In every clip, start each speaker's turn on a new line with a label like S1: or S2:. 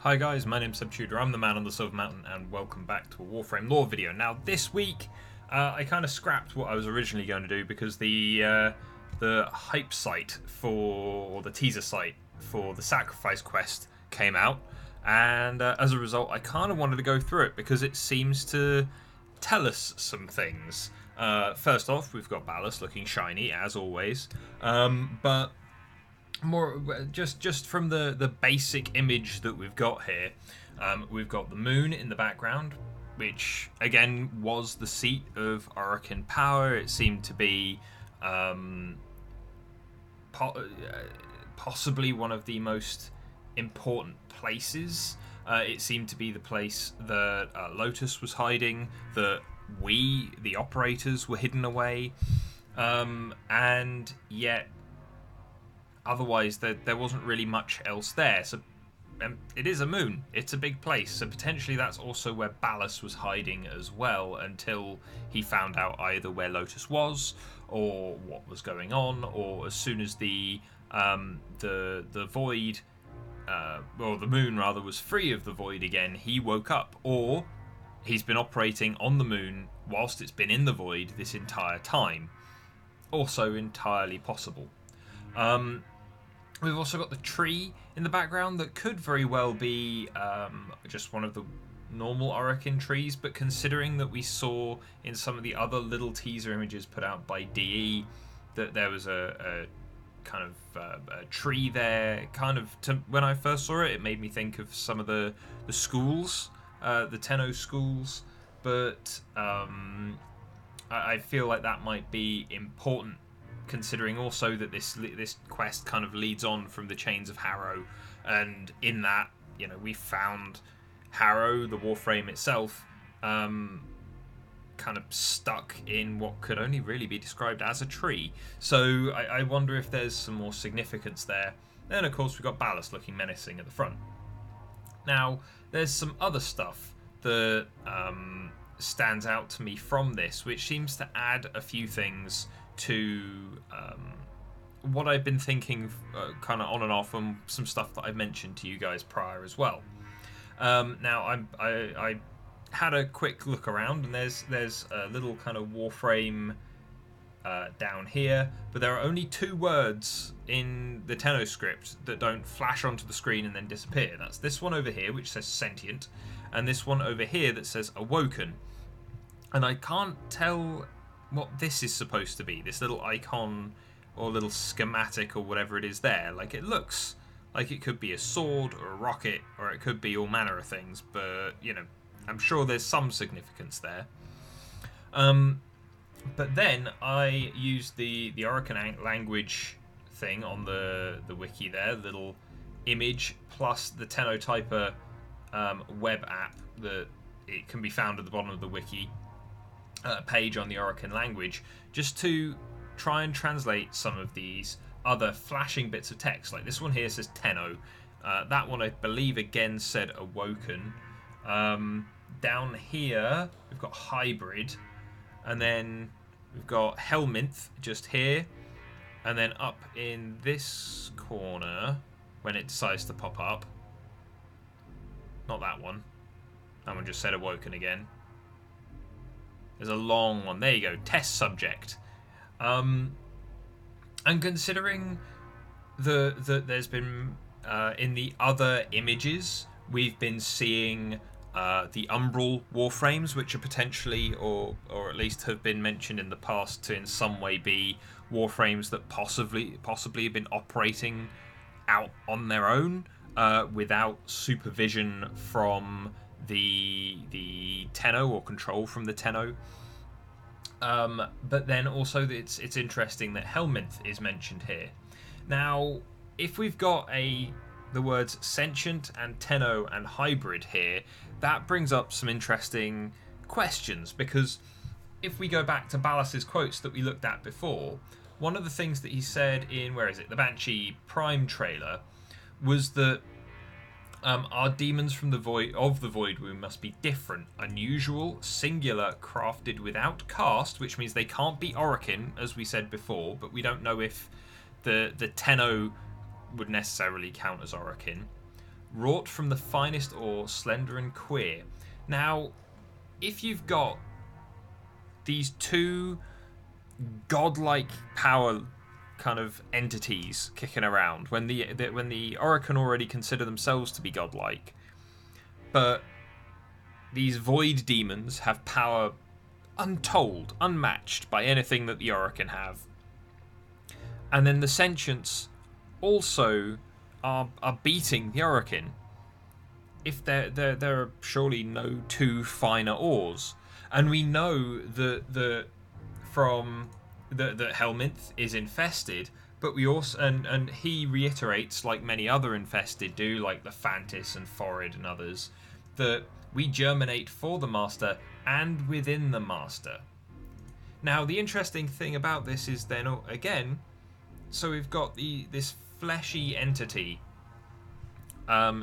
S1: Hi guys, my name's Subtutor, I'm the man on the Silver Mountain, and welcome back to a Warframe lore video. Now this week, I kind of scrapped what I was originally going to do because the hype site or the teaser site for the Sacrifice quest came out, and as a result I kind of wanted to go through it because it seems to tell us some things. First off, we've got Ballast looking shiny as always, but more just from the basic image that we've got here, we've got the moon in the background, which again was the seat of Orokin power. It seemed to be possibly one of the most important places. It seemed to be the place that Lotus was hiding, that we, the operators, were hidden away, and yet otherwise there wasn't really much else there. So it is a moon, it's a big place, so potentially that's also where Ballast was hiding as well, until he found out either where Lotus was or what was going on, or as soon as the void, or the moon rather, was free of the void again, he woke up, or he's been operating on the moon whilst it's been in the void this entire time. Also entirely possible. We've also got the tree in the background that could very well be just one of the normal Orokin trees, but considering that we saw in some of the other little teaser images put out by DE that there was a kind of a tree there, when I first saw it, it made me think of some of the schools, the Tenno schools, but I feel like that might be important, considering also that this quest kind of leads on from the Chains of Harrow, and in that, you know, we found Harrow, the Warframe itself, kind of stuck in what could only really be described as a tree. So I wonder if there's some more significance there. Then of course we've got Ballast looking menacing at the front. Now there's some other stuff that stands out to me from this, which seems to add a few things to what I've been thinking kind of on and off, on some stuff that I've mentioned to you guys prior as well. Now I had a quick look around, and there's a little kind of Warframe down here, but there are only two words in the Tenno script that don't flash onto the screen and then disappear. That's this one over here, which says sentient, and this one over here that says awoken. And I can't tell what this is supposed to be, this little icon or little schematic or whatever it is there. Like, it looks like it could be a sword or a rocket, or it could be all manner of things, but you know, I'm sure there's some significance there. But then I used the Orokin language thing on the wiki there, little image, plus the Tennotyper web app that it can be found at the bottom of the wiki page on the Orokin language, just to try and translate some of these other flashing bits of text. Like this one here says Tenno, that one I believe again said awoken. Down here we've got hybrid, and then we've got Helminth just here, and then up in this corner when it decides to pop up, not that one just said awoken again. There's a long one. There you go. Test subject. And considering that there's been in the other images we've been seeing the Umbral Warframes, which are potentially, or at least have been mentioned in the past to in some way be Warframes that possibly have been operating out on their own without supervision from the Tenno, or control from the Tenno. But then also it's interesting that Helminth is mentioned here. Now, if we've got the words sentient and Tenno and hybrid here, that brings up some interesting questions, because if we go back to Ballast's quotes that we looked at before, one of the things that he said in, the Banshee Prime trailer, was that our demons from the void womb must be different, unusual, singular, crafted without caste, which means they can't be Orokin, as we said before, but we don't know if the Tenno would necessarily count as Orokin. wrought from the finest ore, slender and queer. Now, if you've got these two godlike power kind of entities kicking around, when the Orokin already consider themselves to be godlike, but these void demons have power untold, unmatched by anything that the Orokin have, and then the sentients also are beating the Orokin. If there are surely no two finer ores, and we know that Helminth is infested, but we also and he reiterates, like many other infested do, like the Fantis and Forid and others, that we germinate for the Master and within the Master. Now, the interesting thing about this is then again, so we've got this fleshy entity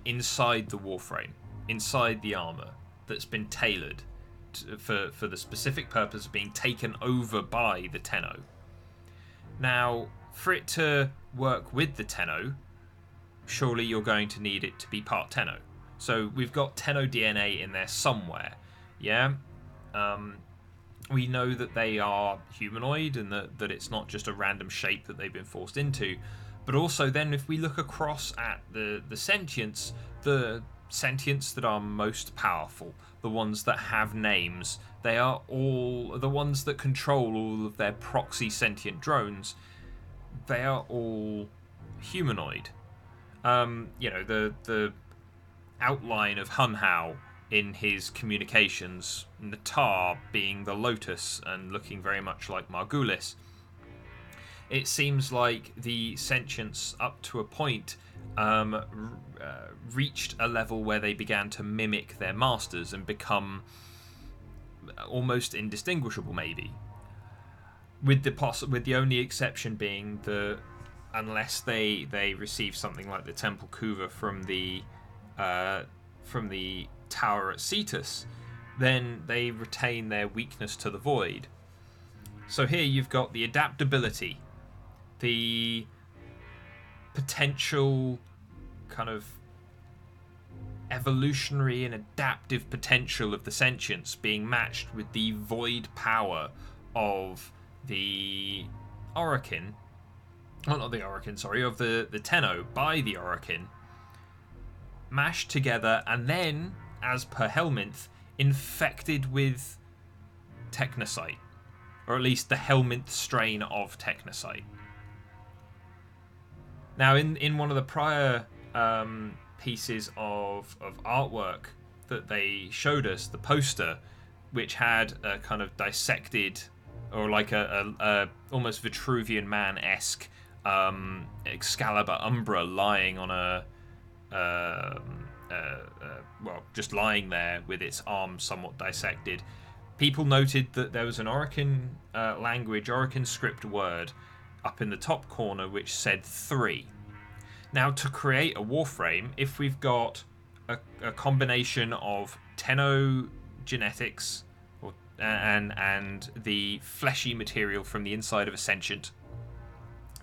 S1: inside the Warframe, inside the armor, that's been tailored for the specific purpose of being taken over by the Tenno. Now, for it to work with the Tenno, surely you're going to need it to be part Tenno. So we've got Tenno DNA in there somewhere, yeah? We know that they are humanoid and that it's not just a random shape that they've been forced into. But also then, if we look across at the sentients that are most powerful, the ones that have names, they are all the ones that control all of their proxy sentient drones. They are all humanoid. The outline of Hunhao in his communications, Natar being the Lotus and looking very much like Margulis. It seems like the sentients, up to a point, reached a level where they began to mimic their masters and become almost indistinguishable, maybe. With the only exception being unless they receive something like the Temple Kuva from the tower at Cetus, then they retain their weakness to the void. So here you've got the adaptability, the potential kind of evolutionary and adaptive potential of the sentients being matched with the void power of the Orokin. Well, not the Orokin, sorry, of the Tenno by the Orokin, mashed together, and then, as per Helminth, infected with Technocyte, or at least the Helminth strain of Technocyte. Now, in one of the prior pieces of artwork that they showed us, the poster, which had a kind of dissected, or like a almost Vitruvian Man-esque Excalibur Umbra lying on just lying there with its arms somewhat dissected. People noted that there was an Orokin Orokin script word up in the top corner which said 3. Now, to create a Warframe, if we've got a combination of Tenno genetics and the fleshy material from the inside of a sentient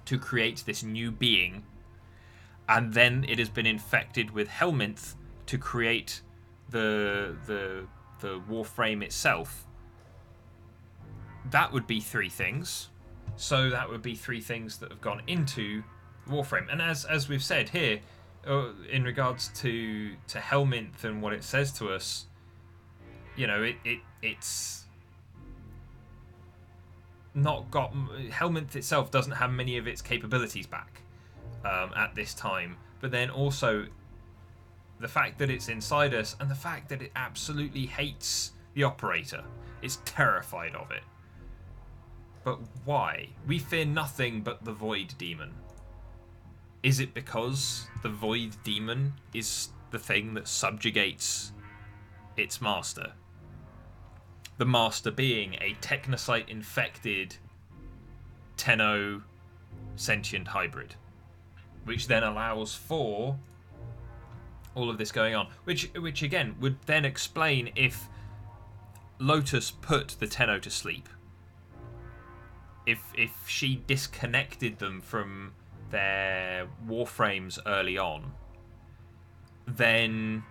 S1: to create this new being, and then it has been infected with Helminth to create the Warframe itself, that would be 3 things. So that would be 3 things that have gone into Warframe. And as we've said here, in regards to Helminth and what it says to us, it's not got... Helminth itself doesn't have many of its capabilities back at this time. But then also the fact that it's inside us, and the fact that it absolutely hates the Operator. It's terrified of it. But why? We fear nothing but the Void Demon. Is it because the Void Demon is the thing that subjugates its master? The master being a Technocyte-infected Tenno sentient hybrid, which then allows for all of this going on. Which again, would then explain if Lotus put the Tenno to sleep. If she disconnected them from their Warframes early on, then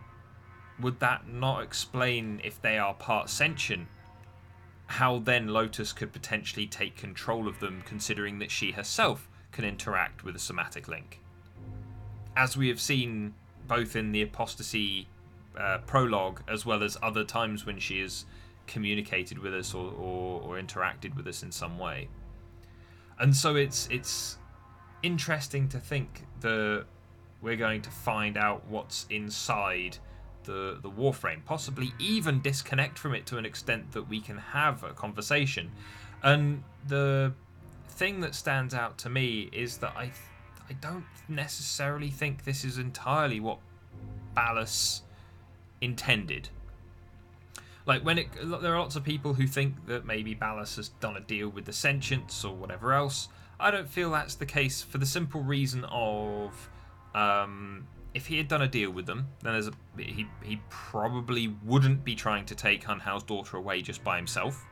S1: would that not explain, if they are part sentient, how then Lotus could potentially take control of them, considering that she herself can interact with a somatic link? As we have seen both in the Apostasy prologue, as well as other times when she has communicated with us or interacted with us in some way. And so it's interesting to think that we're going to find out what's inside the Warframe, possibly even disconnect from it to an extent that we can have a conversation. And the thing that stands out to me is that I don't necessarily think this is entirely what Ballas intended. Like, there are lots of people who think that maybe Ballas has done a deal with the Sentients or whatever else. I don't feel that's the case, for the simple reason of if he had done a deal with them, then he probably wouldn't be trying to take Hun Hao's daughter away just by himself.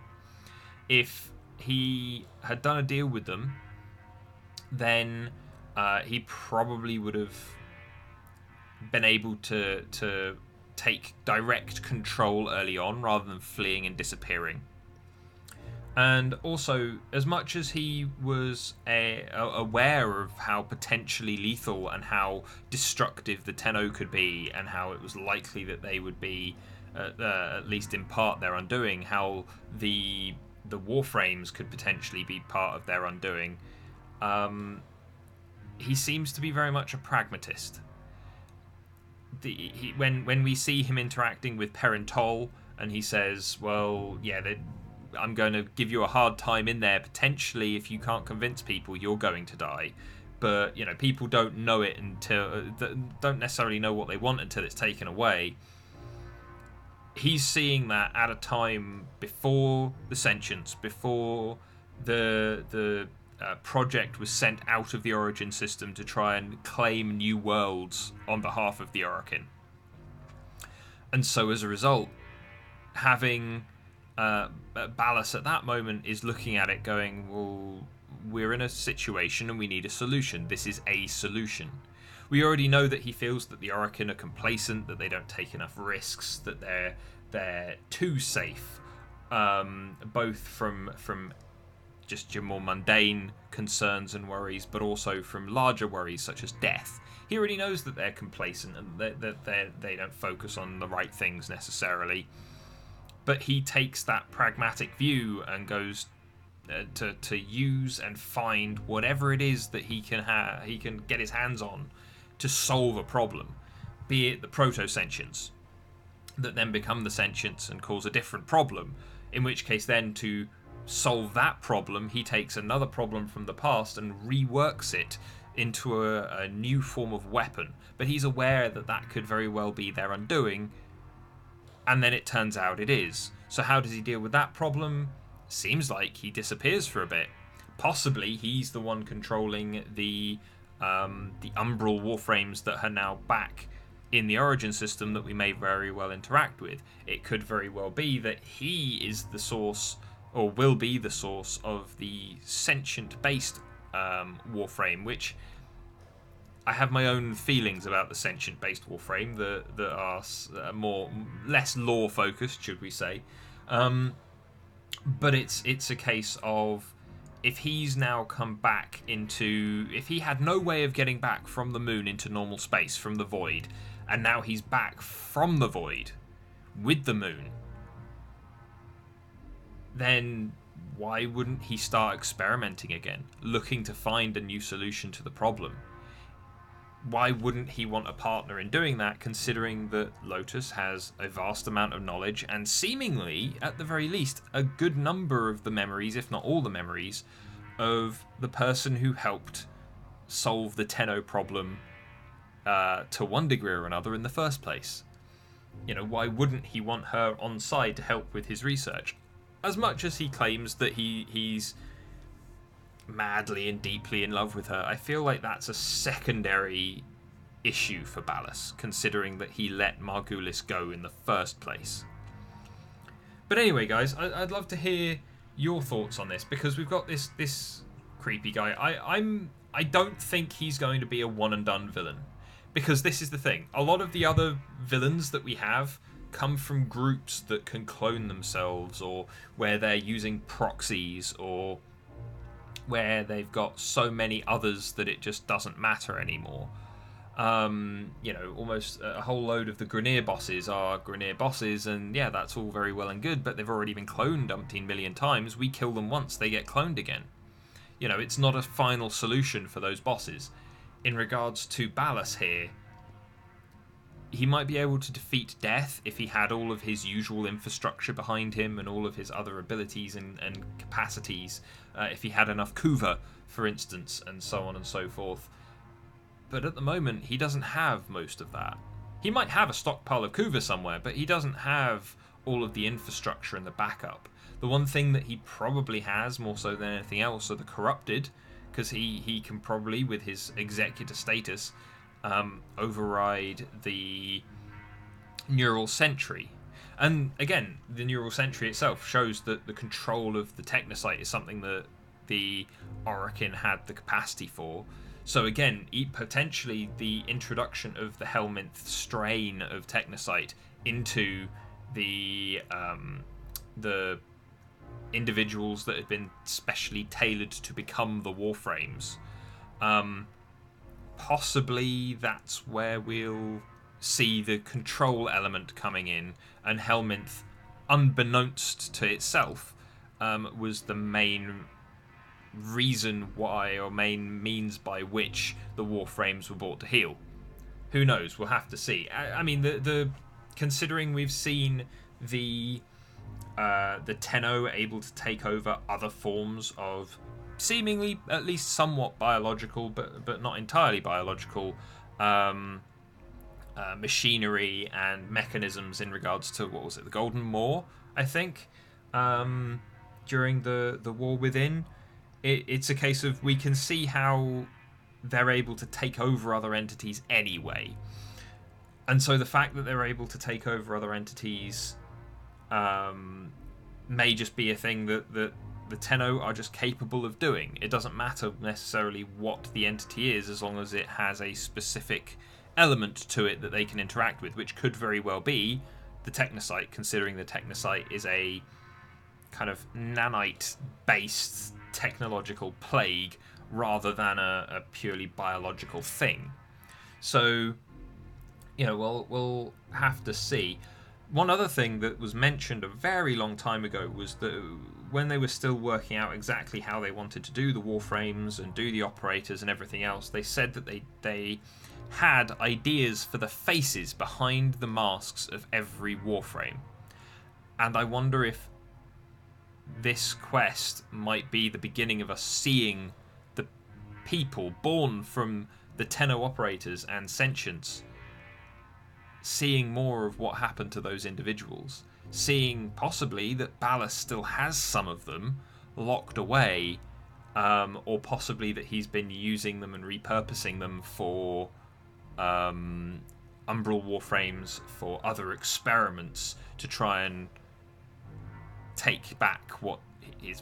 S1: If he had done a deal with them, then he probably would have been able to take direct control early on, rather than fleeing and disappearing. And also, as much as he was aware of how potentially lethal and how destructive the Tenno could be, and how it was likely that they would be, at least in part, their undoing, how the Warframes could potentially be part of their undoing, he seems to be very much a pragmatist. When we see him interacting with Perrin Toll, and he says, well, yeah, I'm going to give you a hard time in there. Potentially, if you can't convince people, you're going to die. But, people don't know it don't necessarily know what they want until it's taken away. He's seeing that at a time before the Sentients, before the project was sent out of the Origin system to try and claim new worlds on behalf of the Orokin. And so, as a result, having Ballas at that moment is looking at it going, well, we're in a situation and we need a solution. This is a solution. We already know that he feels that the Orokin are complacent, that they don't take enough risks, that they're too safe, both from just your more mundane concerns and worries, but also from larger worries such as death. He already knows that they're complacent and that they don't focus on the right things necessarily. But he takes that pragmatic view and goes to use and find whatever it is that he can get his hands on to solve a problem, be it the proto-sentients that then become the sentients and cause a different problem, in which case then to solve that problem, he takes another problem from the past and reworks it into a new form of weapon. But he's aware that that could very well be their undoing, and then it turns out it is. So how does he deal with that problem? Seems like he disappears for a bit. Possibly he's the one controlling the umbral warframes that are now back in the Origin system that we may very well interact with. It could very well be that he is the source, or will be the source, of the sentient-based warframe, which I have my own feelings about the sentient-based Warframe that are less lore-focused, should we say. But it's a case of, if he's now come back if he had no way of getting back from the moon into normal space from the void, and now he's back from the void with the moon, then why wouldn't he start experimenting again, looking to find a new solution to the problem? Why wouldn't he want a partner in doing that, considering that Lotus has a vast amount of knowledge and seemingly, at the very least, a good number of the memories, if not all the memories, of the person who helped solve the Tenno problem to one degree or another in the first place? Why wouldn't he want her on side to help with his research? As much as he claims that he's madly and deeply in love with her, I feel like that's a secondary issue for Ballas, considering that he let Margulis go in the first place. But anyway, guys, I'd love to hear your thoughts on this, because we've got this creepy guy. I don't think he's going to be a one and done villain, Because this is the thing. A lot of the other villains that we have come from groups that can clone themselves, or where they're using proxies, or where they've got so many others that it just doesn't matter anymore. Almost a whole load of the Grineer bosses are Grineer bosses, and yeah, that's all very well and good, but they've already been cloned umpteen million times. We kill them once, they get cloned again. It's not a final solution for those bosses. In regards to Ballas here, he might be able to defeat death if he had all of his usual infrastructure behind him and all of his other abilities and capacities. If he had enough Kuva, for instance, and so on and so forth. But at the moment, he doesn't have most of that. He might have a stockpile of Kuva somewhere, but he doesn't have all of the infrastructure and the backup. The one thing that he probably has, more so than anything else, are the Corrupted, because he can probably, with his Executor status, override the Neural Sentry. And again, the Neural Sentry itself shows that the control of the Technocyte is something that the Orokin had the capacity for. So again, potentially the introduction of the Helminth strain of Technocyte into the individuals that had been specially tailored to become the Warframes. Possibly that's where we'll see the control element coming in, and Helminth, unbeknownst to itself, was the main reason why, or main means by which, the Warframes were brought to heel. Who knows? We'll have to see. I mean, the considering we've seen the Tenno able to take over other forms of seemingly at least somewhat biological, but not entirely biological, machinery and mechanisms in regards to, what was it, the Golden Maw, I think, during the War Within. It's a case of, we can see how they're able to take over other entities anyway. And so the fact that they're able to take over other entities may just be a thing that the Tenno are just capable of doing. It doesn't matter necessarily what the entity is, as long as it has a specific element to it that they can interact with, which could very well be the Technocyte, considering the Technocyte is a kind of nanite-based technological plague rather than a purely biological thing. So, we'll have to see. One other thing that was mentioned a very long time ago was that when they were still working out exactly how they wanted to do the Warframes and do the operators and everything else, they said that they had ideas for the faces behind the masks of every Warframe. And I wonder if this quest might be the beginning of us seeing the people born from the Tenno operators and sentients, seeing more of what happened to those individuals, seeing possibly that Ballas still has some of them locked away, or possibly that he's been using them and repurposing them for Umbral Warframes, for other experiments, to try and take back what he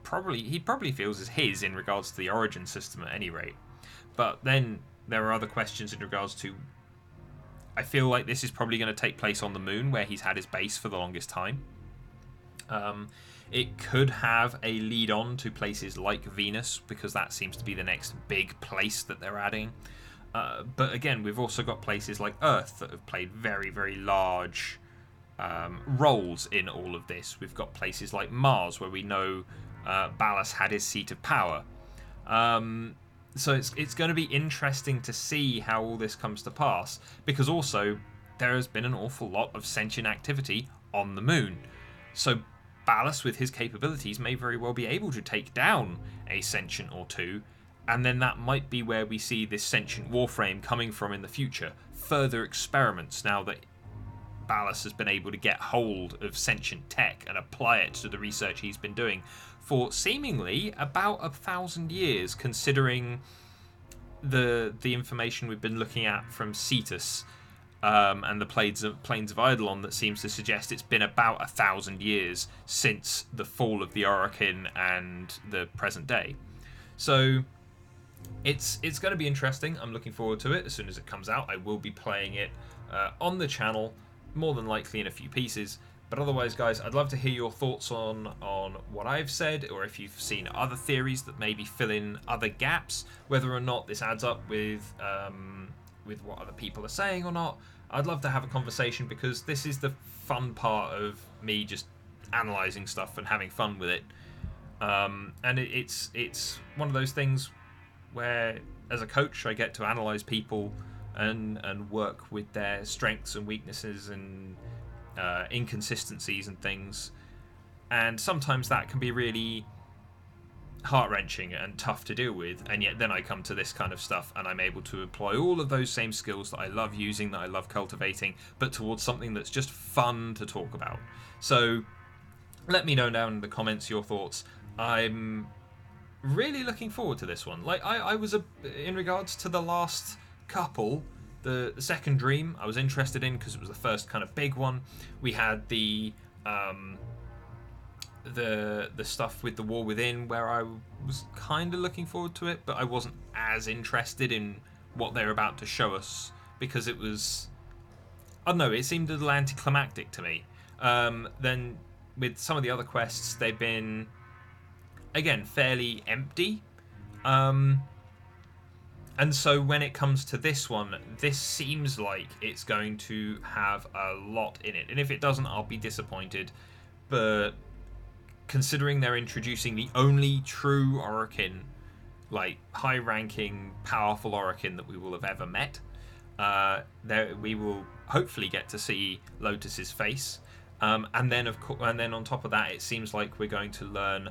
S1: probably feels is his in regards to the origin system at any rate. But then there are other questions in regards to, I feel like this is probably going to take place on the moon, where he's had his base for the longest time. It could have a lead on to places like Venus, because that seems to be the next big place that they're adding. But again, we've also got places like Earth that have played very, very large roles in all of this. We've got places like Mars, where we know Ballas had his seat of power. So it's going to be interesting to see how all this comes to pass, because also there has been an awful lot of sentient activity on the moon. So Ballas, with his capabilities, may very well be able to take down a sentient or two, and then that might be where we see this sentient Warframe coming from in the future. Further experiments, now that Ballas has been able to get hold of sentient tech and apply it to the research he's been doing for seemingly about 1,000 years, considering the information we've been looking at from Cetus and the plains of Eidolon, that seems to suggest it's been about 1,000 years since the fall of the Orokin and the present day. So it's going to be interesting. I'm looking forward to it. As soon as it comes out, I will be playing it on the channel, more than likely in a few pieces. But otherwise, guys, I'd love to hear your thoughts on what I've said, or if you've seen other theories that maybe fill in other gaps, whether or not this adds up with what other people are saying or not. I'd love to have a conversation, because this is the fun part of me just analysing stuff and having fun with it. And it's one of those things where, as a coach, I get to analyse people and work with their strengths and weaknesses and inconsistencies and things, and sometimes that can be really heart-wrenching and tough to deal with, and yet then I come to this kind of stuff and I'm able to apply all of those same skills that I love using, that I love cultivating, but towards something that's just fun to talk about. So let me know down in the comments your thoughts. I'm really looking forward to this one. Like I was in regards to the last couple, the second Dream, I was interested in because it was the first kind of big one. We had the stuff with the War Within, where I was kind of looking forward to it, but I wasn't as interested in what they're about to show us, because it was, I don't know, it seemed a little anticlimactic to me. Then with some of the other quests, they've been, again, fairly empty. And so when it comes to this one, this seems like it's going to have a lot in it. And if it doesn't, I'll be disappointed. But considering they're introducing the only true Orokin, like high-ranking, powerful Orokin that we will have ever met, we will hopefully get to see Lotus's face. And then on top of that, it seems like we're going to learn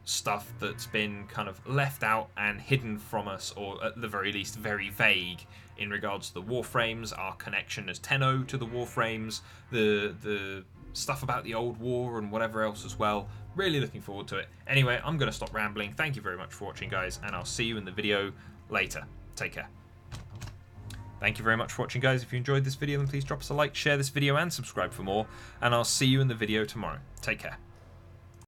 S1: stuff that's been kind of left out and hidden from us, or at the very least very vague, in regards to the Warframes, our connection as Tenno to the Warframes, the stuff about the old war and whatever else as well. Really looking forward to it. Anyway, I'm going to stop rambling. Thank you very much for watching, guys, and I'll see you in the video later. Take care. Thank you very much for watching, guys. If you enjoyed this video, then please drop us a like, share this video, and subscribe for more, and I'll see you in the video tomorrow. Take care.